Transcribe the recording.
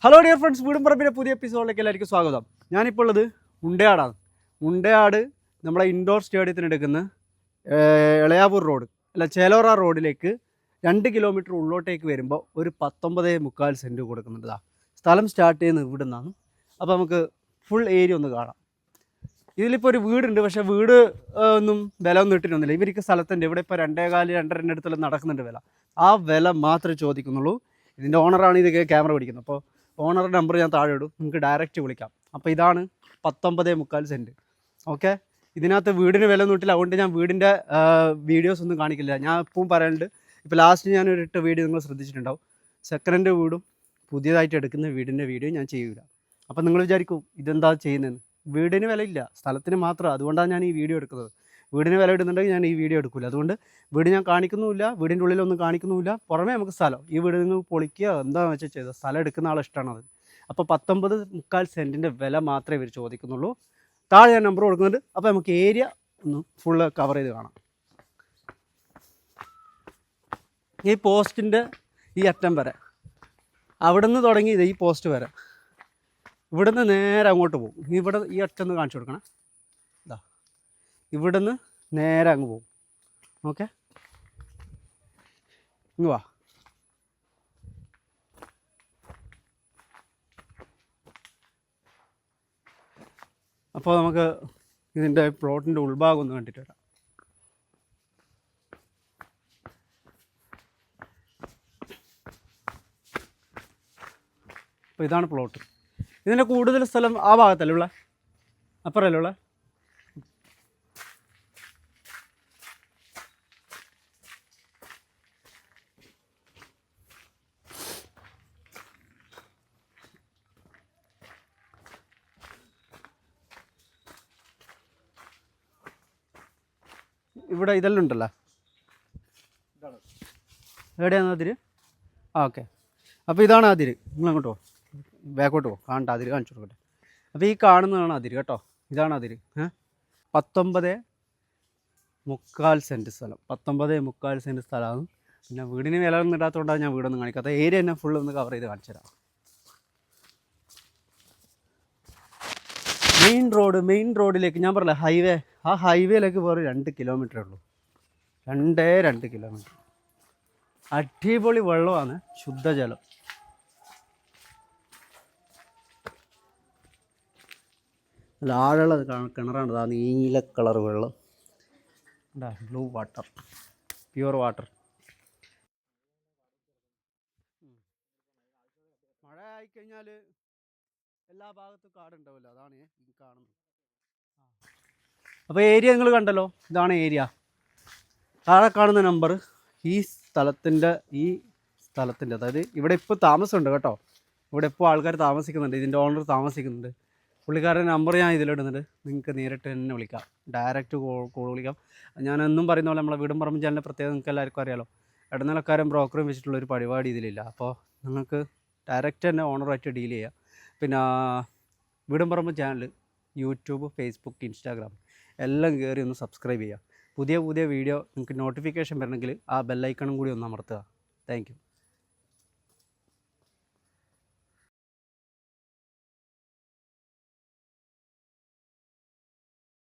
Hello dear friends, വീടും പറമ്പിൻ്റെ പുതിയ എപ്പിസോഡിലേക്ക് എല്ലാവർക്കും സ്വാഗതം. ഞാനിപ്പോൾ ഉള്ളത് മുണ്ടയാടാണ്. മുണ്ടയാട് നമ്മളെ ഇൻഡോർ സ്റ്റേഡിയത്തിനെടുക്കുന്ന എളയാവൂർ റോഡ് അല്ല ചേലോറ റോഡിലേക്ക് 2 കിലോമീറ്റർ ഉള്ളോട്ടേക്ക് വരുമ്പോൾ ഒരു 19.25 സെൻറ്റ് കൊടുക്കുന്നുണ്ട്. സ്ഥലം സ്റ്റാർട്ട് ചെയ്യുന്നത് ഇവിടെ നിന്നാണ്. അപ്പോൾ നമുക്ക് ഫുൾ ഏരിയ ഒന്ന് കാണാം. ഇതിലിപ്പോൾ ഒരു വീടുണ്ട്, പക്ഷേ വീട് ഒന്നും വില ഒന്നും ഇട്ടിട്ടൊന്നുമില്ല. ഇവർക്ക് സ്ഥലത്തിൻ്റെ ഇവിടെ ഇപ്പോൾ 2.25-2.5 അടുത്തെല്ലാം നടക്കുന്നുണ്ട് വില. ആ വില മാത്രമേ ചോദിക്കുന്നുള്ളൂ. ഇതിൻ്റെ ഓണറാണ് ഇത് ക്യാമറ പിടിക്കുന്നത്. അപ്പോൾ ഓണറുടെ നമ്പർ ഞാൻ താഴെ ഇടും, നിങ്ങൾക്ക് ഡയറക്റ്റ് വിളിക്കാം. അപ്പോൾ ഇതാണ് 19.25 സെൻറ്റ്. ഓക്കെ, ഇതിനകത്ത് വീടിന് വില ഒന്നും ഇട്ടില്ല. അതുകൊണ്ട് ഞാൻ വീടിൻ്റെ വീഡിയോസ് ഒന്നും കാണിക്കില്ല. ഞാൻ ഇപ്പം പറയുന്നുണ്ട്, ഇപ്പോൾ ലാസ്റ്റ് ഞാനൊരു ഇട്ട വീഡിയോ നിങ്ങൾ ശ്രദ്ധിച്ചിട്ടുണ്ടാവും. സെക്കൻഡ് വീടും പുതിയതായിട്ട് എടുക്കുന്ന വീടിൻ്റെ വീഡിയോ ഞാൻ ചെയ്യില്ല. അപ്പോൾ നിങ്ങൾ വിചാരിക്കും ഇതെന്താ ചെയ്യുന്നതെന്ന്. വീടിന് വിലയില്ല, സ്ഥലത്തിന് മാത്രം. അതുകൊണ്ടാണ് ഞാൻ ഈ വീഡിയോ എടുക്കുന്നത്. വീടിന് വില ഇടുന്നുണ്ടെങ്കിൽ ഞാൻ ഈ വീഡിയോ എടുക്കില്ല. അതുകൊണ്ട് വീട് ഞാൻ കാണിക്കുന്നുമില്ല, വീടിൻ്റെ ഉള്ളിലൊന്നും കാണിക്കുന്നുമില്ല. പുറമേ നമുക്ക് സ്ഥലം, ഈ വീട് നിങ്ങൾ പൊളിക്കുക എന്താണെന്ന് വെച്ചാൽ ചെയ്തത്. സ്ഥലം എടുക്കുന്ന ആളെ ഇഷ്ടമാണ് അത്. അപ്പോൾ 19.25 സെൻറ്റിൻ്റെ വില മാത്രമേ ഇവർ ചോദിക്കുന്നുള്ളൂ. താഴെ ഞാൻ നമ്പർ കൊടുക്കുന്നുണ്ട്. അപ്പോൾ നമുക്ക് ഏരിയ ഒന്ന് ഫുള്ള് കവർ ചെയ്ത് കാണാം. ഈ പോസ്റ്റിൻ്റെ ഈ അറ്റം വരെ, അവിടെ നിന്ന് തുടങ്ങി ഇത് ഈ പോസ്റ്റ് വരെ, ഇവിടെ നിന്ന് നേരെ അങ്ങോട്ട് പോകും. ഇവിടെ ഈ അറ്റം ഒന്ന് കാണിച്ചു കൊടുക്കണം. ഇതാ ഇവിടെ നിന്ന് നേരെ അങ്ങ് പോകും. ഓക്കെ, ഇങ്ങ് വാ. അപ്പോൾ നമുക്ക് ഇതിൻ്റെ പ്ലോട്ടിൻ്റെ ഉൾഭാഗം ഒന്ന് കണ്ടിട്ട് വരാം. അപ്പോൾ ഇതാണ് പ്ലോട്ട്. ഇതിൻ്റെ കൂടുതൽ സ്ഥലം ആ ഭാഗത്തല്ലേ ഉള്ള, അപ്പുറമല്ലേ ഉള്ള. ഇവിടെ ഇതെല്ലാം ഉണ്ടല്ലോ. എവിടെയാണ് അതിര്? ഓക്കെ, അപ്പോൾ ഇതാണ് അതിര്. നിങ്ങൾ അങ്ങോട്ട് പോകും, ബാക്കോട്ട് പോകും, കാണണ്ട അതിര് കാണിച്ചു കൊടുക്കട്ടെ. അപ്പോൾ ഈ കാണുന്നതാണ് അതിര് കേട്ടോ. ഇതാണ് അതിര്. 19.25 സെൻറ്റ് സ്ഥലം, 19.25 സെൻറ്റ് സ്ഥലമാണ്. പിന്നെ വീടിന് വില ഒന്നും ഇടാത്തതുകൊണ്ടാണ് ഞാൻ വീടൊന്നും കാണിക്കാത്ത. ഏരിയ തന്നെ ഫുള്ള് ഒന്ന് കവർ ചെയ്ത് കാണിച്ചു തരാം. മെയിൻ റോഡിലേക്ക് ഞാൻ പറഞ്ഞില്ല, ഹൈവേ, ആ ഹൈവേയിലേക്ക് വേറെ 2 കിലോമീറ്ററേ ഉള്ളൂ. 2 കിലോമീറ്റർ. അടിപൊളി വെള്ളമാണ്, ശുദ്ധജലം. നല്ല ആഴമുള്ള കിണറാണ്. ആ നീല കളർ വെള്ളം, ബ്ലൂ വാട്ടർ, പ്യുവർ വാട്ടർ. മഴ ആയിക്കഴിഞ്ഞാൽ എല്ലാ ഭാഗത്തും കാടുണ്ടാവില്ല, അതാണ് ഈ കാണുന്നത്. അപ്പോൾ ഏരിയ നിങ്ങൾ കണ്ടല്ലോ, ഇതാണ് ഏരിയ. താഴെ കാണുന്ന നമ്പർ ഈ സ്ഥലത്തിൻ്റെ അതായത് ഇവിടെ ഇപ്പോൾ താമസമുണ്ട് കേട്ടോ. ഇവിടെ ഇപ്പോൾ ആൾക്കാർ താമസിക്കുന്നുണ്ട്, ഇതിൻ്റെ ഓണർ താമസിക്കുന്നുണ്ട്. പുള്ളിക്കാരൻ്റെ നമ്പർ ഞാൻ ഇതിലിടുന്നുണ്ട്, നിങ്ങൾക്ക് നേരിട്ട് തന്നെ വിളിക്കാം, ഡയറക്റ്റ് കോൾ വിളിക്കാം. ഞാനെന്നും പറയുന്ന പോലെ നമ്മളെ വീടും പറമ്പും ചാനലിൻ്റെ പ്രത്യേകം നിങ്ങൾക്ക് എല്ലാവർക്കും അറിയാലോ. ഇടനിലക്കാരും ബ്രോക്കറും വെച്ചിട്ടുള്ളൊരു പരിപാടി ഇതിലില്ല. അപ്പോൾ നിങ്ങൾക്ക് ഡയറക്റ്റ് തന്നെ ഓണറായിട്ട് ഡീൽ ചെയ്യാം. പിന്നെ വീടും പറമ്പും ചാനൽ യൂട്യൂബ്, ഫേസ്ബുക്ക്, ഇൻസ്റ്റാഗ്രാം എല്ലാം കയറി ഒന്ന് സബ്സ്ക്രൈബ് ചെയ്യുക. പുതിയ വീഡിയോ നിങ്ങൾക്ക് നോട്ടിഫിക്കേഷൻ വരണമെങ്കിൽ ആ ബെല്ലൈക്കണും കൂടി ഒന്ന് അമർത്തുക. Thank you.